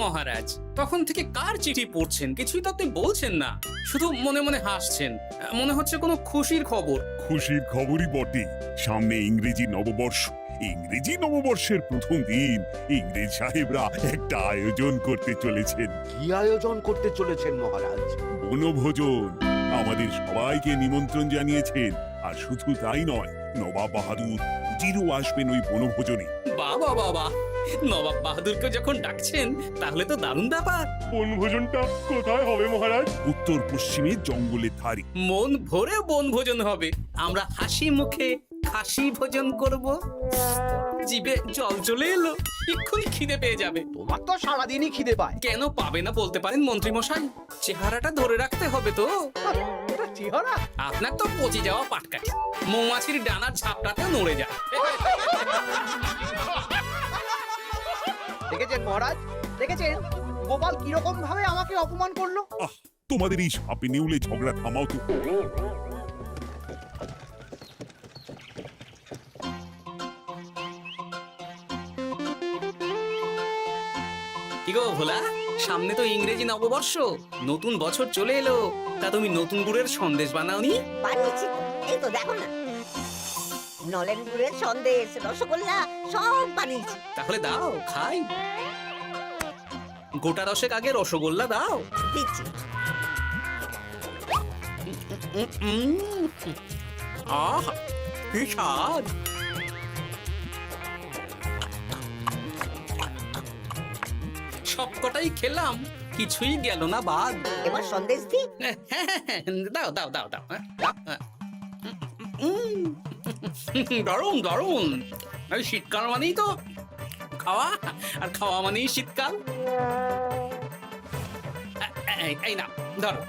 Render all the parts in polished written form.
মহারাজ, তখন থেকে কার চিঠি পড়ছেন কিছুই তো আপনি বলছেন না, শুধু মনে মনে হাসছেন। মনে হচ্ছে কোনো খুশির খবর। খুশির খবরই বটে, সামনে ইংরেজি নববর্ষ। ইংরেজি নববর্ষের প্রথম দিন ইংরেজ সাহেবরা একটা আয়োজন করতে চলেছেন। কি আয়োজন করতে চলেছেন মহারাজ? বনভোজন। আমাদের সবাইকে নিমন্ত্রণ জানিয়েছেন। আর শুধু তাই নয়, নবাব বাহাদুর জিরো আসবেন ওই বনভোজনে। বাবা বাবা, নবাব বাহাদুরকে যখন ডাকছেন তাহলে তো দারুণ ব্যাপার। বনভোজনটা কোথায় হবে মহারাজ? উত্তর পশ্চিমে জঙ্গলের ধারে। মন ভরে বনভোজন হবে। আমরা হাসি মুখে খাসি ভোজন করব। জিভে জল চলে এলো, এক্ষুনি খিদে পেয়ে যাবে। তোমার তো সারাদিনই খিদে পায়। কেন পাবে না বলতে পারেন মন্ত্রী মশাই? চেহারাটা ধরে রাখতে হবে তো। এটা চেহারা? আপনার তো পচে যাওয়া পাটকাঠি, মৌমাছির ডানার ঝাপটাতেও নড়ে যায়। দেখেছেন মহারাজ, দেখেছেন গোপাল কিরকম ভাবে আমাকে অপমান করলো? আহ, তোমাদের এই সাপে নেউলে ঝগড়া থামাও তো। কি গো ভোলা, সামনে তো ইংরেজি নববর্ষ, নতুন বছর চলে এলো। তা তুমি নতুন গুড়ের সন্দেশ বানাওনি? বানিয়েছি তো, এই তো দেখো না, নলেন গুড়ের সন্দেশ, রসগোল্লা সব বানিয়েছি। তাহলে দাও খাই। গোটা রসেক আগে রসগোল্লা দাও। দিচ্ছি। আহ, কি স্বাদ! সবকটাই খেলাম, কিছুই গেল না বাদ। এবার সন্দেশ দি। দাও দাও দাও দাও। দারুণ দারুণ। এই শীতকাল মানেই তো খাওয়া, আর খাওয়া মানেই শীতকাল। এই না, ধরো।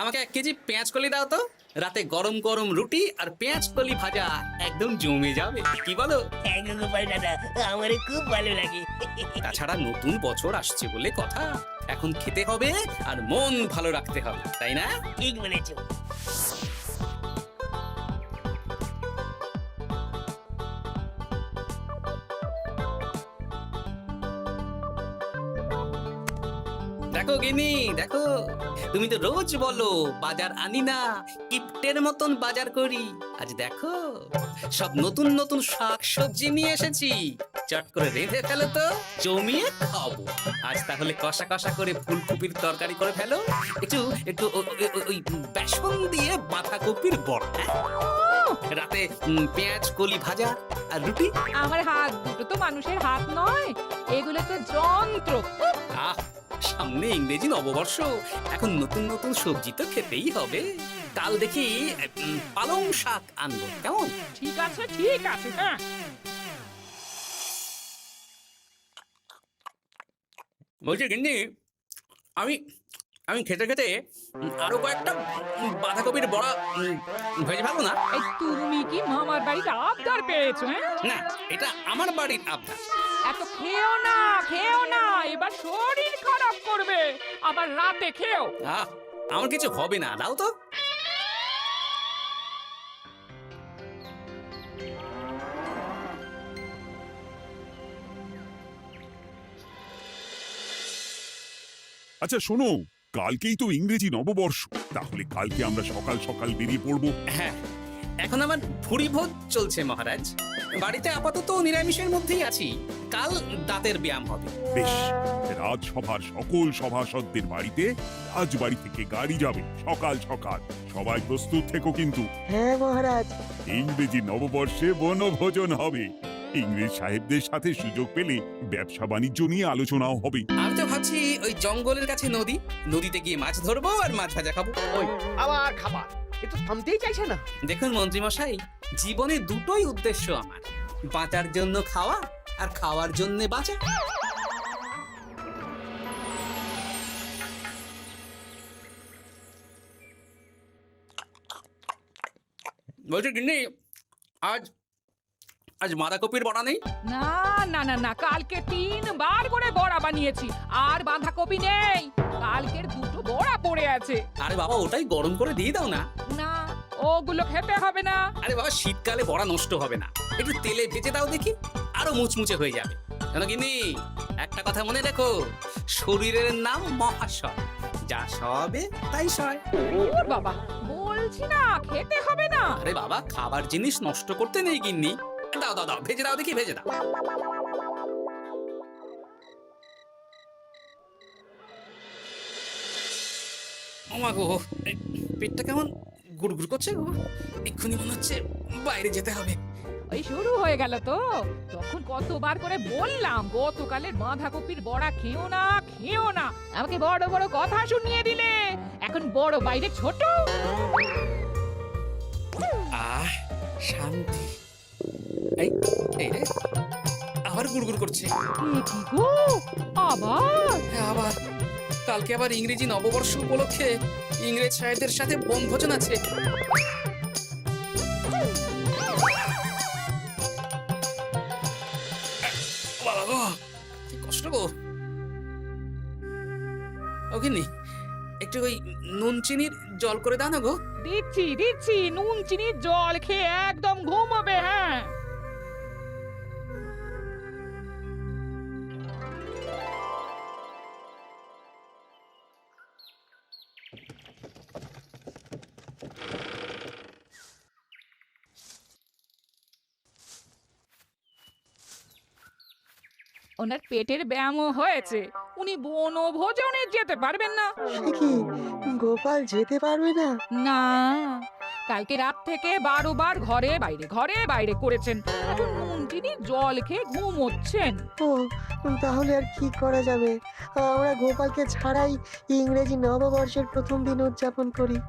আমাকে 1 কেজি পেঁয়াজ কলি দাও তো। রাতে গরম গরম রুটি আর পেঁয়াজ কলি ভাজা একদম জমে যাবে, কি বলো? গোপাল দাদা, আমার খুব ভালো লাগে। তাছাড়া নতুন বছর আসছে বলে কথা, এখন খেতে হবে আর মন ভালো রাখতে হবে, তাই না? ঠিক বলেছ। দেখো গিনি, দেখো, তুমি তো রোজ বলো বাজার আনি না, কিপ্টের মতন বাজার করি। আজ দেখো সব নতুন নতুন শাক সবজি নিয়ে এসেছি, চট করে রেঁধে ফেলো তো, জমিয়ে খাবো। আজ তাহলে কষা কষা করে ফুলকপির তরকারি করে ফেলো, একটু একটু ওই বেসন দিয়ে বাঁধাকপির বড়া, রাতে পেঁয়াজ কলি ভাজা আর রুটি। আমার হাত দুটো তো মানুষের হাত নয়, এগুলো তো যন্ত্র। আহ, সামনে ইংরেজি নববর্ষ, এখন নতুন নতুন সবজি তো খেতেই হবে। কাল দেখি পালং শাক আনবো, কেমন? ঠিক আছে ঠিক আছে, হ্যাঁ। বলছি গিন্নি, আমি আমি খেতে খেতে আরো কয়েকটা বাঁধাকপির বড়া ভেজে ফেলবো না? এই তুমি কি মামার বাড়িতে আবদার পেয়েছো? হ্যাঁ, না, এটা আমার বাড়ির আবদার। এত খেও না, খেও না, এবার শরীর খারাপ করবে। আবার রাতে খেও। আহ, আমার কিছু হবে না, দাও তো। আচ্ছা শোনো, কালকেই তো ইংরেজি নববর্ষ, তাহলে কালকে আমরা সকাল সকাল বেরিয়ে পড়বো। হ্যাঁ, এখন আমার ভুঁড়ি ভোজ চলছে মহারাজ, বাড়িতে আপাতত নিরামিষের মধ্যেই আছি। কাল দাঁতের ব্যায়াম হবে। বেশ, রাজসভার সকল সভাসদদের বাড়িতে রাজবাড়ি থেকে গাড়ি যাবে সকাল সকাল। সবাই প্রস্তুত থেকো কিন্তু। হ্যাঁ মহারাজ। ইংরেজি নববর্ষে বনভোজন হবে। ইংরেজ সাহেবদের সাথে সুযোগ পেলে ব্যবসা বাণিজ্য নিয়ে আলোচনাও হবে। আমি তো ভাবছি ওই জঙ্গলের কাছে নদী, নদীতে গিয়ে মাছ ধরবো আর মাছ ভাজা খাবো। ওই আবার খাবার, এ তো থামতেই চাইছে না। দেখুন মন্ত্রী মশাই, জীবনে দুটোই উদ্দেশ্য আমার, বাঁচার জন্য খাওয়া আর খাওয়ার জন্য বাঁচা। বলছি গিন্নি, আজ আজ বাঁধাকপির বড়া নেই? না না না না, কালকে 3 বার করে বড়া বানিয়েছি, আর বাঁধাকপি নেই। কালকের দুটো বড়া পড়ে আছে। আরে বাবা, ওটাই গরম করে দিয়ে দাও না। না, ওগুলো খেতে হবে না। আরে বাবা, শীতকালে বড়া নষ্ট হবে না, একটু তেলে ভেজে দাও দেখি, আরো মুচমুচে হয়ে যাবে। জানো গিন্নি, একটা কথা মনে রেখো, শরীরের নাম মহাশয়, যা সবে তাই সয়। ওর বাবা, বলছি না খেতে হবে না। আরে বাবা, খাবার জিনিস নষ্ট করতে নেই গিন্নি। দাও দাও দাও, ভেজে দাও দেখি, ভেজে দাও। ওমা গো, এই পেটটা কেমন গুড়গুড় করছে গো, এক্ষুনি মনে হচ্ছে বাইরে যেতে হবে। ওই শুরু হয়ে গেল তো। তখন কতবার করে বললাম গতকালের বাঁধাকপির বড়া খেও না, খেও না। আমাকে বড় বড় কথা শুনিয়ে দিলে, এখন বড় বাইরে ছোট। আহ, শান্তি। এই এই রে, আবার গুড়গুড় করছে। এ কি গো, আবার? হ্যাঁ, আবার কালকে আবার ইংরেজি নববর্ষ উপলক্ষে ইংরেজ সাহেবদের সাথে বনভোজন আছে। বাবা গো, কি কষ্ট গো। ওখানে একটু ওই নুন চিনির জল করে দাও না গো। দিচ্ছি দিচ্ছি, নুন চিনির জল খেয়ে একদম ঘুমোবে। হ্যাঁ, ওনার পেটের ব্যায়ামও হয়েছে, উনি বনভোজনে যেতে পারবেন না। সে কি গোপাল যেতে পারবে না? না, কালকে রাত থেকে 12 বার ঘরে বাইরে করেছেন, এখন নুন চিনির জল খেয়ে ঘুমোচ্ছেন। ও, তাহলে আর কি করা যাবে? আমরা গোপালকে ছাড়াই ইংরেজি নববর্ষের প্রথম দিন উদযাপন করি।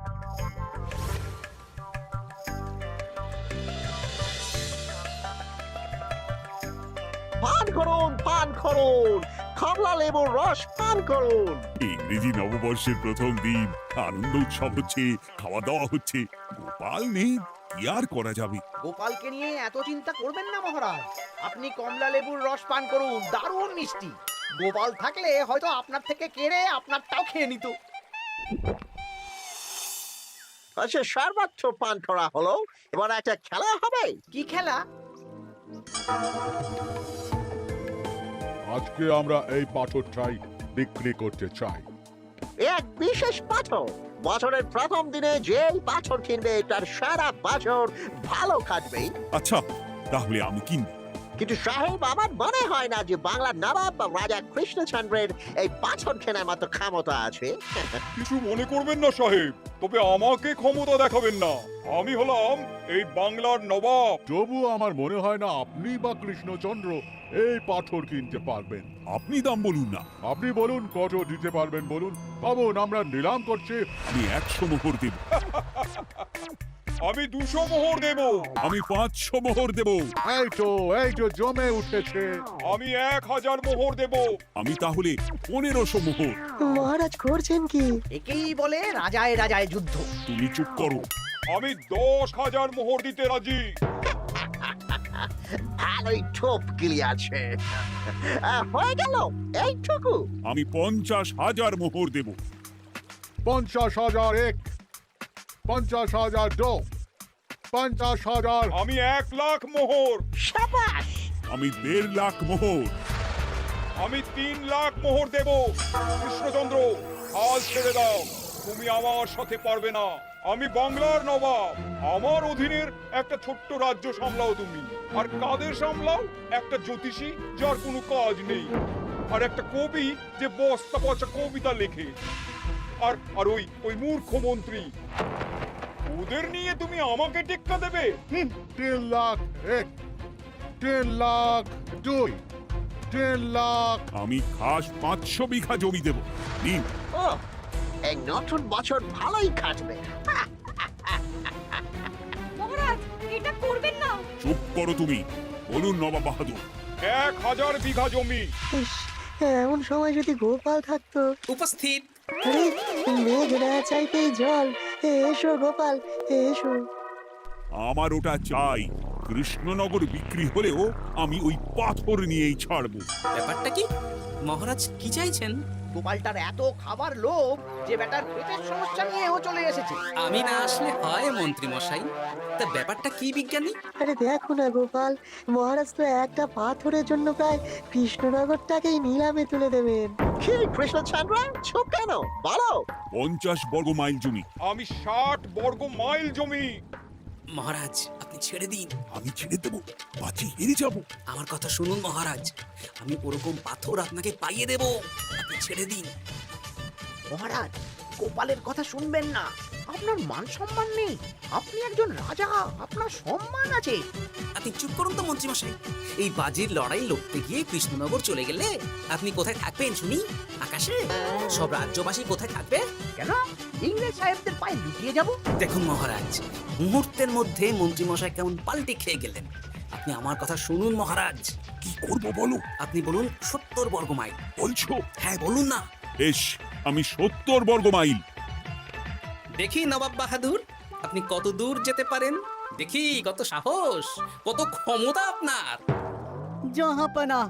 পান করুন, পান করুন, কমলা লেবুর রস পান করুন। ইংরেজি নববর্ষের প্রথম দিন, আনন্দ উৎসব হচ্ছে, খাওয়া দাওয়া হচ্ছে, গোপাল নেই, কি আর করা যাবে? গোপালকে নিয়ে এত চিন্তা করবেন না মহারাজ, আপনি কমলা লেবুর রস পান করুন, দারুণ মিষ্টি। গোপাল থাকলে হয়তো আপনার থেকে কেড়ে আপনারটাও খেয়ে নিত। আচ্ছা, সর্বোচ্চ পান করা হলো, এবার একটা খেলা হবে। কি খেলা? আজকে আমরা এই পাথরটাই বিক্রি করতে চাই। এক বিশেষ পাথর, বছরের প্রথম দিনে যে পাথর কিনবে তার সারা বছর ভালো কাটবে। আচ্ছা, তাহলে আমি কিনবো। কিন্তু সাহেব, আমার মনে হয় না যে বাংলার নবাব বা রাজা কৃষ্ণচন্দ্রের এই পাথর কেনার মতো ক্ষমতা আছে। কিছু মনে করবেন না সাহেব, তবে আমাকে ক্ষমতা দেখাবেন না। আমি হলাম এই বাংলার নবাব। তবু আমার মনে হয় না আপনি বা কৃষ্ণচন্দ্র এই পাথর কিনতে পারবেন। আপনি দাম বলুন না। আপনি বলুন কত দিতে পারবেন বলুন। পাবন, আমরা নিলাম করছি। আমি 100 মোহর দেব। আমি 200 মোহর দেব। আমি 500 মোহর দেব। এই তো জমে উঠেছে। আমি 1000 মোহর দেব। আমি তাহলে 1500 মোহর। মহারাজ করছেন কি? একেই বলে রাজায় রাজায় যুদ্ধ। তুমি চুপ করো। আমি 10,000 মোহর দিতে রাজি। ভালোই ঠোপ গিলি আছে। হয়ে গেল এইটুকু। আমি 50,000 মোহর দেব। 50,000 এক, 50,000 দো, 50,000। আমি 1 লাখ মোহর। সাবাস। আমি 1.5 লাখ মোহর। আমি 3 লাখ মোহর দেব। কৃষ্ণচন্দ্র, হাল ছেড়ে দাও, তুমি আমার সাথে পারবে না। আমি বাংলার নবাব, আমার অধীনের একটা ছোট্ট রাজ্য সামলাও তুমি। আর কাদের সামলাও? একটা জ্যোতিষী যার কোনো কাজ নেই, আর একটা কবি যে বস্তা পচা কবিতা লেখে, আর আর ওই মূর্খ মন্ত্রী। ওদের নিয়ে তুমি আমাকে টেক্কা দেবে? 3 লাখ এক, 3 লাখ দুই, 3 লাখ। আমি খাস 500 বিঘা জমি দেব। নিন। ও, এই নতুন বছর ভালোই কাটবে। মহারাজ, এটা করবেন না। চুপ করো তুমি। বলুন নবাব বাহাদুর। 1000 বিঘা জমি। ইস, এমন সময় যদি গোপাল থাকতো। উপস্থিত। আরে, মেঘ না চাইতেই জল। এসো গোপাল, এসো। আমার ওটা চাই। কৃষ্ণনগর বিক্রি হলেও আমি ওই পাথর নিয়েই ছাড়বো। ব্যাপারটা কি মহারাজ, কি চাইছেন? গোপালটার এত খাবার লোভ যে বেটার পেটের সমস্যা নিয়েও চলে এসেছে। আমি না আসলে হয় মন্ত্রী মশাই। তা ব্যাপারটা কি বিজ্ঞানী? আরে দেখো না গোপাল, মহারাজ তো একটা পাথরের জন্য প্রায় কৃষ্ণনগরটাকেই নিলামে তুলে দেবেন। কি কৃষ্ণচন্দ্র, চুপ কেন? বলো। 50 বর্গ মাইল জমি। আমি 60 বর্গ মাইল জমি। মহারাজ আপনি ছেড়ে দিন। আমি ছেড়ে দেবো? বাজি হেরে যাবো। আমার কথা শুনুন মহারাজ, আমি ওরকম পাথর আপনাকে পাইয়ে দেব, আপনি ছেড়ে দিন। মহারাজ, গোপালের কথা শুনবেন না। আপনার মান সম্মান নেই, আপনি একজন রাজা, আপনার সম্মান আছে। আপনি চুপ করুন তো মন্ত্রী মশাই। এই বাজির লড়াই লড়তে গিয়ে কৃষ্ণনগর চলে গেলে আপনি কোথায় থাকবেন শুনি? আকাশে? সব রাজ্যবাসী কোথায় থাকবে? কেন ইংরেজ সাহেবদের পায়ে লুটিয়ে যাব? দেখুন মহারাজ, মুহূর্তের মধ্যে মন্ত্রী মশাই কেমন পাল্টে খেয়ে গেলেন। আপনি আমার কথা শুনুন মহারাজ। কি করবো বলো? আপনি বলুন 70 বর্গ মাইল। বলছো? হ্যাঁ বলুন না। বেশ, আমি 70 বর্গ মাইল। দেখি নবাব বাহাদুর, আপনি কত দূর যেতে পারেন। দেখি কত সাহস, কত ক্ষমতা আপনার। জাহাপানা,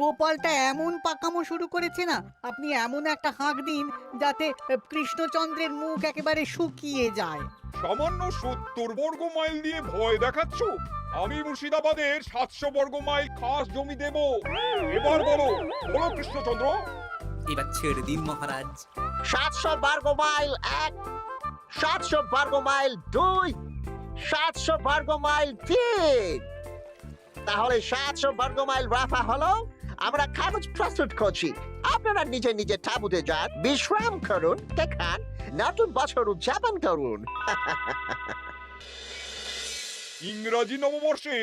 গোপালটা এমন পাকামো শুরু করেছে না, আপনি এমন একটা হাঁক দিন যাতে কৃষ্ণচন্দ্রের মুখ একেবারে শুকিয়ে যায়। সামান্য 70 বর্গ মাইল দিয়ে ভয় দেখাচ্ছ? আমি মুর্শিদাবাদের 700 বর্গ মাইল খাস জমি দেব। এবার বলো, বলো কৃষ্ণচন্দ্র। এবার ছেড়ে দিন মহারাজ। 700 বর্গ মাইল 1, 700 বর্গ মাইল 2, 700 বর্গ মাইল 3। তাহলে 700 বর্গ মাইল রাফা হলো। আমরা কাগজ প্রস্তুত করছি। আপনারা নিজে নিজে তাঁবুতে যান, বিশ্রাম করুন, দেখান, নতুন বছর উদযাপন করুন। ইংরাজি নববর্ষে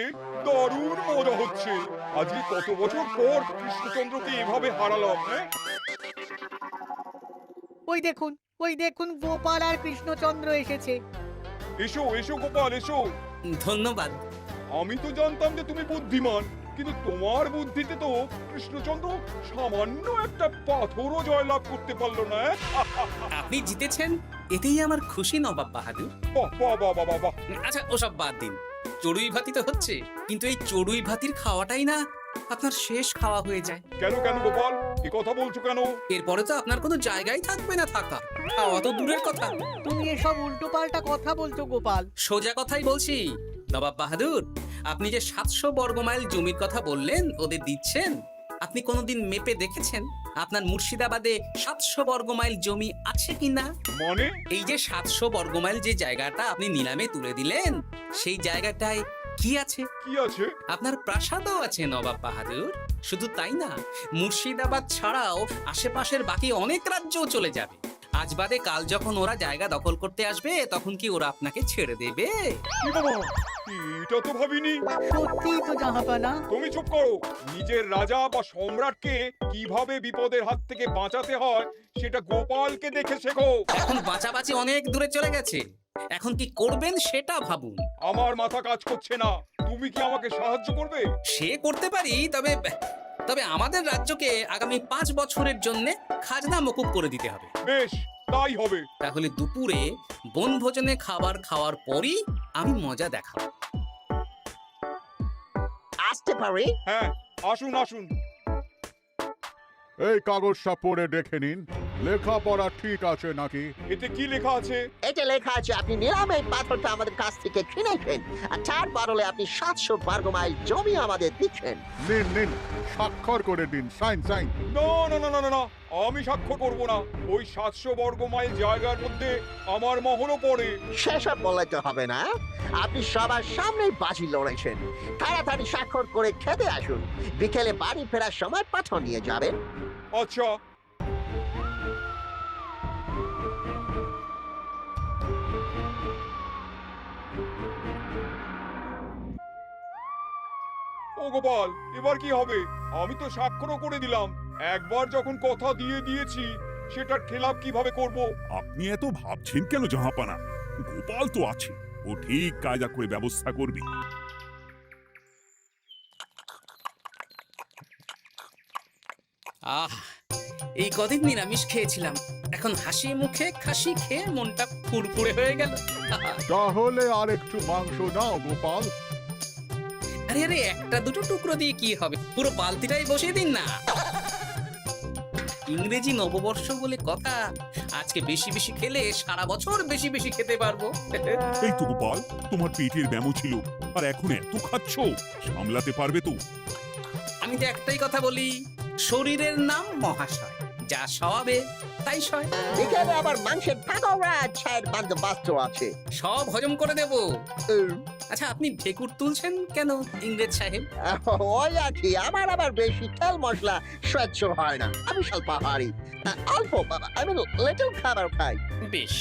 দারুণ মজা হচ্ছে। আজকে কত বছর পর কৃষ্ণচন্দ্রকে এভাবে হারালাম। হ্যাঁ, ওই দেখুন, ওই দেখুন, গোপাল আর কৃষ্ণচন্দ্র এসেছে। এসো এসো গোপাল এসো। ধন্যবাদ। আমি তো জানতাম যে তুমি বুদ্ধিমান, কিন্তু তোমার বুদ্ধিতে তো কৃষ্ণচন্দ্র সামান্য একটা পাথরও জয়লাভ করতে পারলো না। আপনি জিতেছেন, এতেই আমার খুশি নবাব বাহাদুর। বাহ বাহ বাহ বাহ বাহ বাহ। আচ্ছা ওসব বাদ দিন, চড়ুই ভাতি তো হচ্ছে, কিন্তু এই চড়ুই ভাতির খাওয়াটাই না আপনার শেষ খাওয়া হয়ে যায়। কেন কেন গোপাল, এ কথা বলছো কেন? এরপরে তো আপনার কোনো জায়গাই থাকবে না থাকার, খাওয়া তো দূরের কথা। তুমি এসব উল্টোপাল্টা কথা বলছো গোপাল। সোজা কথাই বলছি নবাব বাহাদুর। আপনি যে 700 বর্গ মাইল জমির কথা বললেন ওদের দিচ্ছেন, আপনি কোনোদিন মেপে দেখেছেন আপনার মুর্শিদাবাদে 700 বর্গ মাইল জমি আছে কিনা? মানে? এই যে 700 বর্গ মাইল যে জায়গাটা আপনি নিলামে তুলে দিলেন, সেই জায়গাটায় কি আছে? কি আছে? আপনার প্রাসাদও আছে নবাব বাহাদুর। শুধু তাই না, মুর্শিদাবাদ ছাড়াও আশেপাশের বাকি অনেক রাজ্যও চলে যাবে। আজ বাদে কাল যখন ওরা জায়গা দখল করতে আসবে, তখন কি ওরা আপনাকে ছেড়ে দেবে? কি বাবা, এটা তো ভাবিনি। সত্যি তো জাহাপানা। তুমি চুপ করো। নিজের রাজা বা সম্রাটকে কিভাবে বিপদের হাত থেকে বাঁচাতে হয় সেটা গোপালকে দেখে শেখো। এখন বাঁচাবাঁচি অনেক দূরে চলে গেছে, এখন কি করবেন সেটা ভাবুন। আমার মাথা কাজ করছে না, তুমি কি আমাকে সাহায্য করবে? সে করতে পারি, তবে তবে আমাদের রাজ্যকে আগামী 5 বছরের জন্য খাজনা মকুব করে দিতে হবে। বেশ, তাই হবে। তাহলে দুপুরে বনভোজনে খাবার খাওয়ার পরই আমি মজা দেখাবো। আসতে পারি? হ্যাঁ, আসুন আসুন। এই কাগজটা পড়ে দেখে নিন, লেখাপড়া ঠিক আছে নাকি? এতে কি লেখা আছে? এটা লেখা আছে আপনি নিলামে পাথরটা আমাদের কাছ থেকে কিনেছেন, আর তার বদলে আপনি 700 বর্গ মাইল জমি আমাদের দিচ্ছেন। নিন নিন, স্বাক্ষর করে দিন, সাইন সাইন। না না না না না না, আমি স্বাক্ষর করব না। ওই 700 বর্গ মাইল জায়গার মধ্যে আমার মহলও পড়ে। সেসব বললে তো হবে না, আপনি সবার সামনেই বাজি লড়েছেন। তাড়াতাড়ি স্বাক্ষর করে খেতে আসুন, বিকেলে বাড়ি ফেরার সময় পাথর নিয়ে যাবেন। আচ্ছা। ও গোপাল, এবার কি হবে? আমি তো স্বাক্ষরও করে দিলাম। একবার যখন কথা দিয়ে দিয়েছি, সেটার খেলাপ কিভাবে করব? আপনি এত ভাবছেন কেন জাহাপানা? গোপাল তো আছে, ও ঠিক কায়দা করে ব্যবস্থা করবে। আহ, এই কদিন নিরামিষ খেয়েছিলাম, এখন হাসি মুখে খাসি খেয়ে মনটা ফুরফুরে হয়ে গেল। তাহলে আর একটু মাংস নাও গোপাল। আরে আরে, একটা দুটো টুকরো দিয়ে কি হবে, পুরো বালতিটাই বসিয়ে দিন না। ইংরেজি নববর্ষ বলে কথা, আজকে বেশি বেশি খেলে সারা বছর বেশি বেশি খেতে পারবো। এই তো গোপাল, তোমার পেটের ব্যামো ছিল আর এখন এত খাচ্ছ, সামলাতে পারবে তো? আমি তো একটাই কথা বলি, শরীরের নাম মহাশয়, যা সবে তাই সয়। এখানে আবার মাংসের পাকোড়া ছায়ের বন্দোবস্ত আছে। সব হজম করে দেব। উম, আচ্ছা, আপনি ঢেকুর তুলছেন কেন ইংরেজ সাহেব? ওই আর কি, আমার আবার বেশি তেল মশলা সহ্য হয় না। আমি স্বল্পাহারী, অল্প আমি লিটল খাবার খাই। বেশ,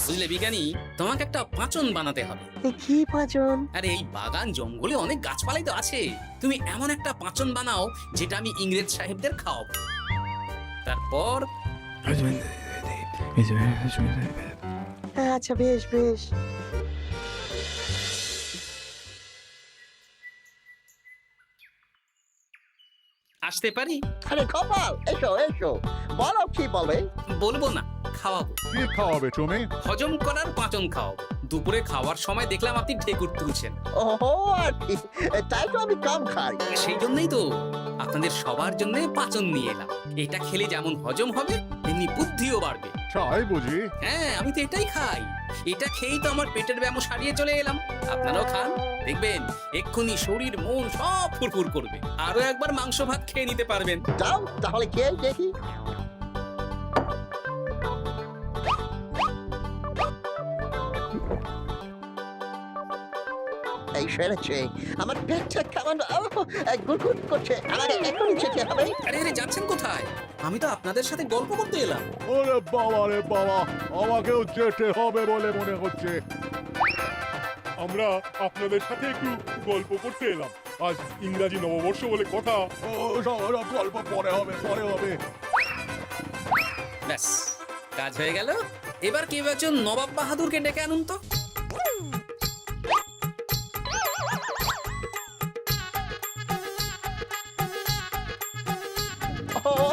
বুঝলে বিজ্ঞানী, তোমাকে একটা পাঁচন বানাতে হবে। এ কি পাচন? আরে এই বাগান জঙ্গলে অনেক গাছপালাই তো আছে, তুমি এমন একটা পাঁচন বানাও যেটা আমি ইংরেজ সাহেবদের খাওয়াবো। তারপর আচ্ছা বেশ বেশ। আসতে পারি? আরে গোপাল, এসো এসো, বলো কি বলবে? বলবো না, খাওয়াবো। কি খাওয়াবে তুমি? হজম করার পাঁচন খাওয়াবো। দুপুরে খাওয়ার সময় দেখলাম আপনি ঢেকুর তুলছেন, ওহো, আর কি, তাই তো আমি কম খাই। সেই জন্যই তো আপনাদের সবার জন্য পাঁচন নিয়ে এলাম। এটা খেলে যেমন হজম হবে তেমনি বুদ্ধিও বাড়বে। চাই বুঝি? হ্যাঁ, আমি তো এটাই খাই। এটা খেয়েই তো আমার পেটের ব্যামো সারিয়ে চলে এলাম। আপনারাও খান, দেখবেন এক্ষুনি শরীর মন সব ফুরফুর করবে। আরো একবার মাংস ভাত খেয়ে নিতে পারবেন। যাও তাহলে কে দেখি। এই সেরেছে, আমার পেটটা কেমন গুড়গুড় করছে, আমাকে এখনই যেতে হবে। আরে আরে, যাচ্ছেন কোথায়? আমি তো আপনাদের সাথে গল্প করতে এলাম। ওরে বাবা রে বাবা, আমাকেও যেতে হবে বলে মনে হচ্ছে। আমরা আপনাদের সাথে একটু গল্প করতে এলাম। আজ ইংরাজি নববর্ষ বলে কথা। ও সব গল্প পরে হবে, পরে হবে। ব্যাস, কাজ হয়ে গেল। এবার কেউ একজন নবাব বাহাদুরকে ডেকে আনুন তো।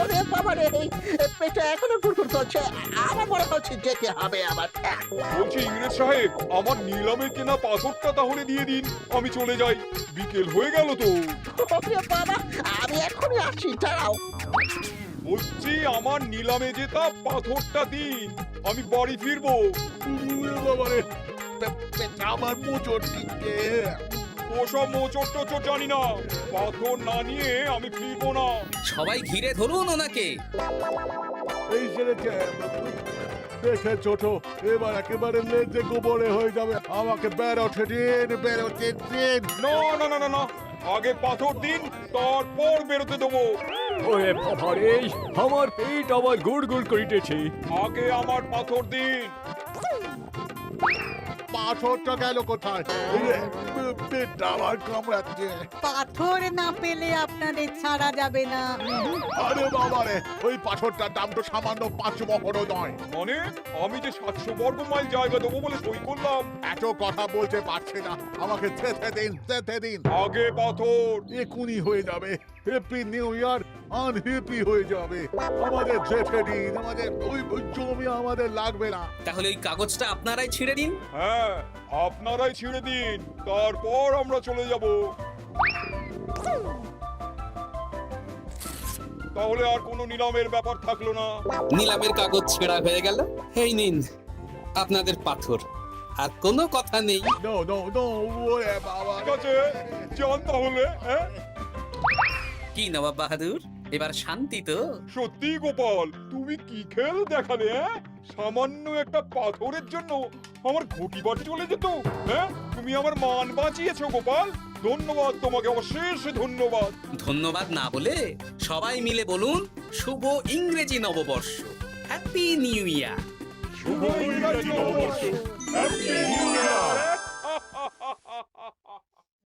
ওরে বাবা রে, পেটটা এখনো গুড়গুড় করছে, আমার মনে হচ্ছে যেতে হবে আবার। বলছি ইংরেজ সাহেব, আমার নিলামে কেনা পাথরটা তাহলে দিয়ে দিন, আমি চলে যাই। বিকেল হয়ে গেল তো। ওরে বাবা, আমি এখনই আসছি, দাঁড়াও। বলছি আমার নিলামে জেতা পাথরটা দিন, আমি বাড়ি ফিরবো। বাবা রে, পেটটা আমার মোচড় দিচ্ছে। ওসব মোচড় টোচড় জানি না, পাথর না নিয়ে আমি ফিরবো না। সবাই ঘিরে ধরুন ওনাকে। এই সেরেছে, দেখে ছোট, এবার একেবারে লেজে গোবরে হয়ে যাবে। আমাকে বেরোতে দিন, বেরোতে দিন। না না না না না, আগে পাথর দিন, তারপর বেরোতে দেবো। ওরে বাবা রে, আমার পেট আবার গুড় গুড় করিতেছে। আগে আমার পাথর দিন। পাথরটা গেল কোথায়? এই রে, পেটটা আমার কামড়াচ্ছে। পাথর না পেলে আপনাদের ছাড়া যাবে না। আরে বাবা রে, ওই পাথরটার দাম তো সামান্য 5 মোহরও নয়। মানে আমি যে 700 বর্গ মাইল জায়গা দেবো বলে সই করলাম। এত কথা বলতে পারছি না, আমাকে যেতে দিন, যেতে দিন। আগে পাথর। এখুনি হয়ে যাবে। হ্যাপি নিউ ইয়ার আনহ্যাপি হয়ে যাবে। আমাদের যেতে দিন, আমাদের ওই জমি আমাদের লাগবে না। তাহলে ওই কাগজটা আপনারাই ছিঁড়ে দিন। হ্যাঁ, আপনারাই ছিঁড়ে দিন, তারপর আমরা চলে যাব। তাহলে আর কোনো নিলামের ব্যাপার থাকলো না। নিলামের কাগজ ছেঁড়া হয়ে গেল। এই নিন আপনাদের পাথর, আর কোনো কথা নেই। নো নো নো, ওরে বাবা। ঠিক আছে, যান তাহলে। হ্যাঁ, কি নবাব বাহাদুর, এবার শান্তি তো? সত্যি গোপাল, তুমি কি খেল দেখালে? হ্যাঁ, সামান্য একটা পাথরের জন্য আমার ঘটি বাড়ি চলে যেত। হ্যাঁ, তুমি আমার মান বাঁচিয়েছো গোপাল, ধন্যবাদ তোমাকে, অশেষ ধন্যবাদ। ধন্যবাদ না বলে সবাই মিলে বলুন শুভ ইংরেজি নববর্ষ, হ্যাপি নিউ ইয়ার। শুভ ইংরাজি নববর্ষ, হ্যাপি নিউ ইয়ার।